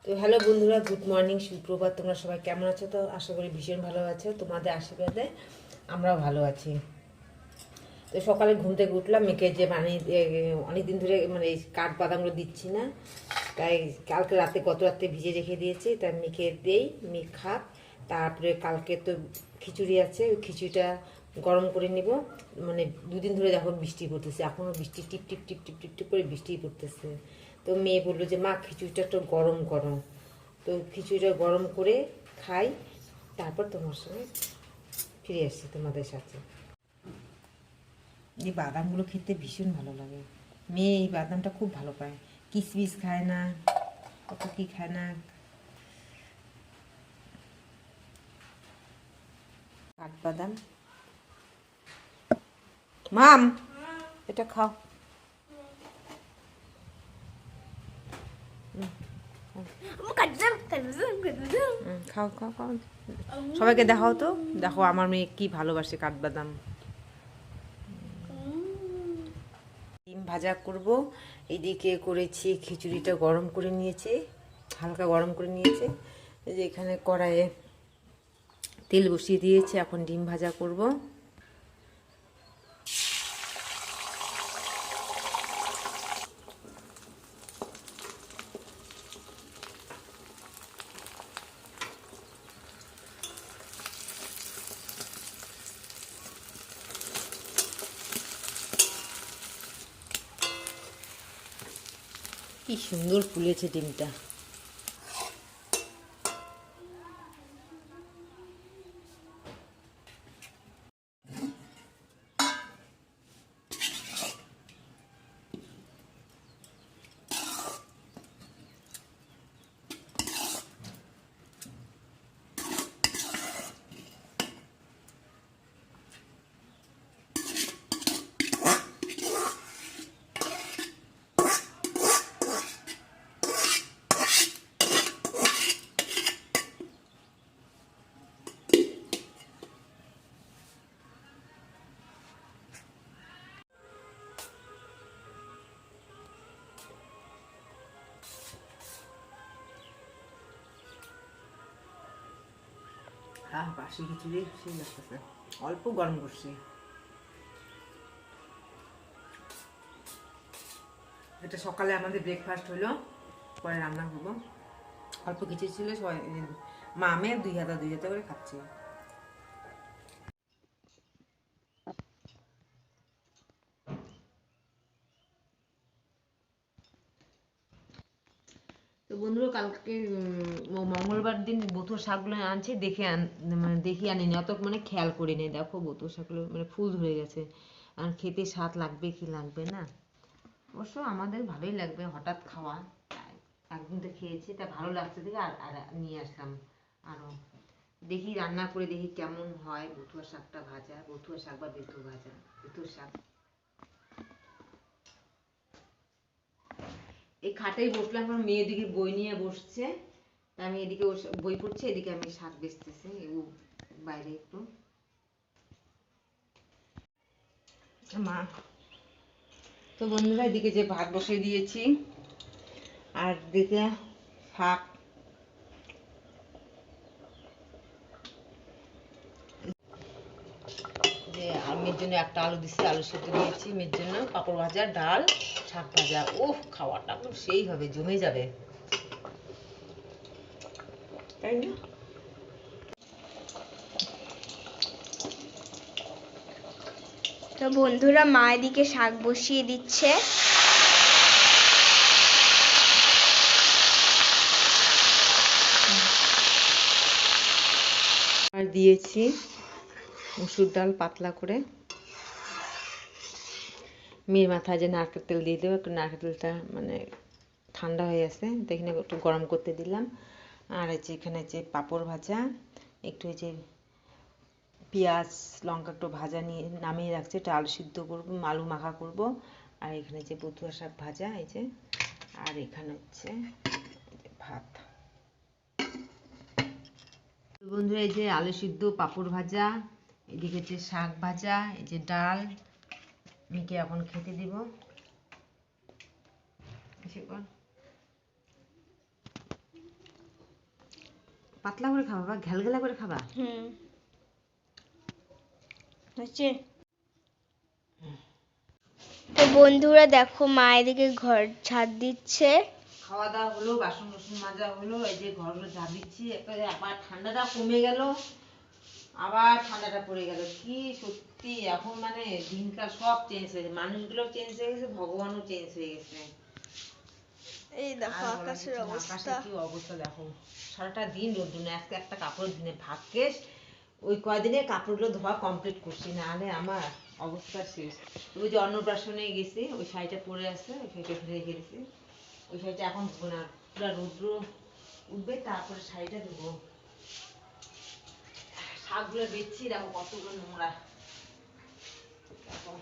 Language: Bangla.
তো হ্যালো বন্ধুরা, গুড মর্নিং, সুপ্রভাত। তোমরা সবাই কেমন আছো? তো আশা করি ভীষণ ভালো আছো। তোমাদের আশীর্বাদে আমরাও ভালো আছি। তো সকালে ঘুম থেকে উঠলাম, মেয়েকে যে অনেকদিন ধরে এই কাঠবাদামগুলো দিচ্ছি না, তাই কালকে রাতে গত রাতে ভিজে রেখে দিয়েছি, তাই মেয়েকে দেই, মেয়ে খাক। তারপরে কালকে তো খিচুড়ি আছে, ওই খিচুড়িটা গরম করে নিব। দুদিন ধরে দেখো বৃষ্টি পড়তেছে, এখনও বৃষ্টি টিপ টিপ টিপ টিপ টিপ টিপ করে বৃষ্টি পড়তেছে। তো মেয়ে বললো যে মা খিচুড়িটা একটু গরম গরম, তো খিচুড়িটা গরম করে খাই, তারপর তোমার সঙ্গে ফিরে আসছি তোমাদের সাথে। এই বাদামগুলো খেতে ভীষণ ভালো লাগে। মেয়ে এই বাদামটা খুব ভালো পায়, কিশমিশ খায় না, কত কি খায় না। কাঠবাদাম, মাম এটা খাও। খাও খাও খাও, সবাইকে দেখাও তো, দেখো আমার মেয়ে কি ভালোবাসে কাঠবাদাম। ডিম ভাজা করব, এইদিকে করেছি খিচুড়িটা গরম করে নিয়েছি, হালকা গরম করে নিয়েছি। এই যে এখানে কড়াইয়ে তেল বসিয়ে দিয়েছি, এখন ডিম ভাজা করব। কি সুন্দর ফুলেছে ডিমটা। হ্যাঁ, বাসি খিচুড়ি সেই লাগতেছে, অল্প গরম করছি। এটা সকালে আমাদের ব্রেকফাস্ট হলো, পরে রান্না করবো। অল্প খিচুড়ি ছিল, সবাই মা আমি দুই হাতা করে খাচ্ছি। তো বন্ধুরা, কালকে মঙ্গলবার দিন বতুয়া শাকগুলো আনছে, দেখে আনিনি, অত খেয়াল করিনি। দেখো বতুয়া শাকগুলো ফুল ধরে গেছে, আর খেতে স্বাদ লাগবে কি লাগবে না, অবশ্য আমাদের ভালোই লাগবে, হঠাৎ খাওয়া, একদিন তো খেয়েছি, তা ভালো লাগছে দেখে আর নিয়ে আসলাম আরও। দেখি রান্না করে দেখি কেমন হয় বতুয়া শাকটা ভাজা, বতুয়া শাক বা বেথু ভাজা, বেথুর শাক। এই খাটেই বসলাম, আমার মেয়ে এদিকে বই নিয়ে বসছে, তা আমি এদিকে বই পড়ছি, এদিকে আমি শাক বেচতেছি বাইরে একটু। মা তো বন্ধুরা, এদিকে যে ভাত বসিয়ে দিয়েছি, আর দিকে শাক, যে মেয়ের জন্য একটা আলু দিচ্ছি, আলু সেদ্ধ দিয়েছি মেয়ের জন্য, পাঁপড় ভাজা, ডাল, শাক ভাজা। ওহ, খাওয়াটা সেই হবে, জমে যাবে, তাই না? তো বন্ধুরা, মা এদিকে শাক বসিয়ে দিচ্ছে। আর দিয়েছি মুসুর ডাল পাতলা করে। মেয়ের মাথায় যে নারকেল তেল দিয়ে দেবো, একটু নারকেল তেলটা ঠান্ডা হয়ে আছে, তো এখানে একটু গরম করতে দিলাম। আর এই যে এখানে যে পাঁপড় ভাজা, একটু এই যে পেঁয়াজ লঙ্কা একটু ভাজা নিয়ে নামিয়ে রাখছি, এটা আলু সিদ্ধ করবো, আলু মাখা করব। আর এখানে যে বতুয়া শাক ভাজা, এই যে, আর এখানে হচ্ছে ভাত। বন্ধুরা, এই যে আলু সিদ্ধ, পাঁপড় ভাজা, এদিকে যে শাক ভাজা, এই যে ডাল, মেয়েকে এখন খেতে দিব। পাতলা করে খাবা বা ঘ্যালঘেলা করে খাবা? হচ্ছে। তো বন্ধুরা দেখো মা এদিকে ঘর ঝাড় দিচ্ছে। খাওয়া দাওয়া হলো, বাসন টাসন মাজা হলো, এই যে ঘরগুলো ঝাড় দিচ্ছি। একটা আবার ঠান্ডাটা কমে গেল, আবার ঠান্ডাটা পড়ে গেল। কি সত্যি এখন মানে দিনকাল সব চেঞ্জ হয়েছে, মানুষগুলো চেঞ্জ হয়ে গেছে, ভগবানও চেঞ্জ হয়ে গেছে। এই দেখো আর বলার আকাশের কিছু না, অবস্থা। আকাশের কি অবস্থা দেখো, সারাটা দিন রোদ্দুর নেই। আজকে একটা কাপড় দিনে ভাগ্যেস ওই কয়দিনে কাপড়গুলো ধোয়া কমপ্লিট করছি, নাহলে আমার অবস্থা শেষ। ওই যে অন্নপ্রাশনে গেছি, ওই শাড়িটা পরে আছে, ওই শাড়িটা ফেলে রেখে দিয়েছি। ওই শাড়িটা এখন ধোবো না, পুরো রৌদ্র উঠবে তারপরে শাড়িটা ধোবো। শাকগুলো বেচছি, দেখো কতগুলো নোংরা। দেখো